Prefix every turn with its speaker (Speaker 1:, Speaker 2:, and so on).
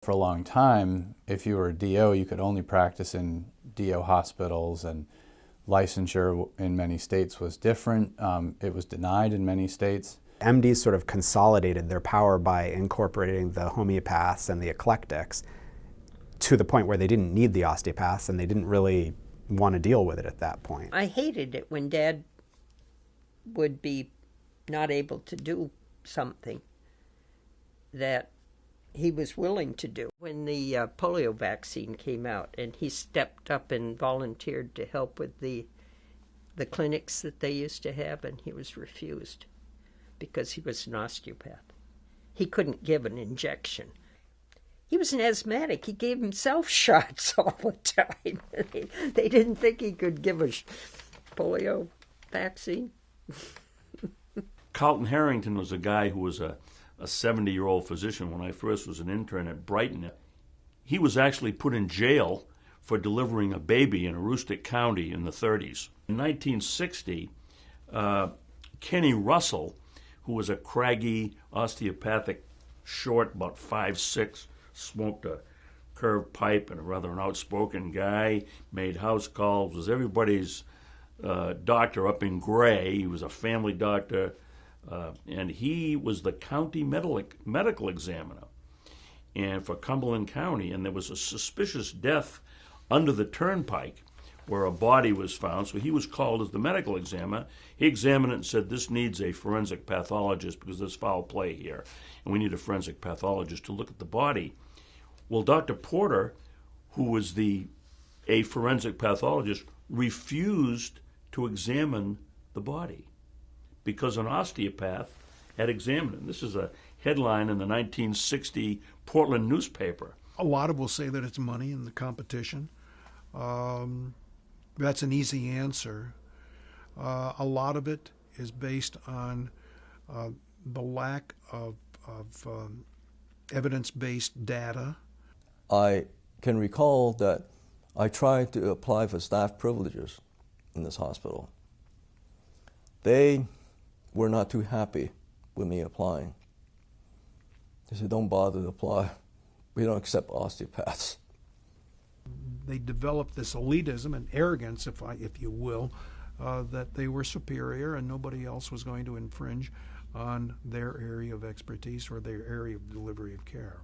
Speaker 1: For a long time, if you were a DO, you could only practice in DO hospitals, and licensure in many states was different. It was denied in many states.
Speaker 2: MDs sort of consolidated their power by incorporating the homeopaths and the eclectics to the point where they didn't need the osteopaths and they didn't really want to deal with it at that point.
Speaker 3: I hated it when Dad would be not able to do something that he was willing to do. When the polio vaccine came out and he stepped up and volunteered to help with the clinics that they used to have, and he was refused because he was an osteopath. He couldn't give an injection. He was an asthmatic. He gave himself shots all the time. They didn't think he could give a polio vaccine.
Speaker 4: Carlton Harrington was a guy who was a 70-year-old physician when I first was an intern at Brighton. He was actually put in jail for delivering a baby in Aroostook County in the 30s. In 1960, Kenny Russell, who was a craggy, osteopathic, short, about 5'6", smoked a curved pipe and rather an outspoken guy, made house calls, was everybody's doctor up in Gray. He was a family doctor. And he was the county medical examiner and for Cumberland County, and there was a suspicious death under the turnpike where a body was found, so he was called as the medical examiner. He examined it and said, this needs a forensic pathologist because there's foul play here, and we need a forensic pathologist to look at the body. Well, Dr. Porter, who was a forensic pathologist, refused to examine the body because an osteopath had examined it. This is a headline in the 1960 Portland newspaper.
Speaker 5: A lot of will say that it's money in the competition. That's an easy answer. A lot of it is based on the lack of evidence-based data.
Speaker 6: I can recall that I tried to apply for staff privileges in this hospital. They were not too happy with me applying. They said, don't bother to apply. We don't accept osteopaths.
Speaker 5: They developed this elitism and arrogance, if you will, that they were superior and nobody else was going to infringe on their area of expertise or their area of delivery of care.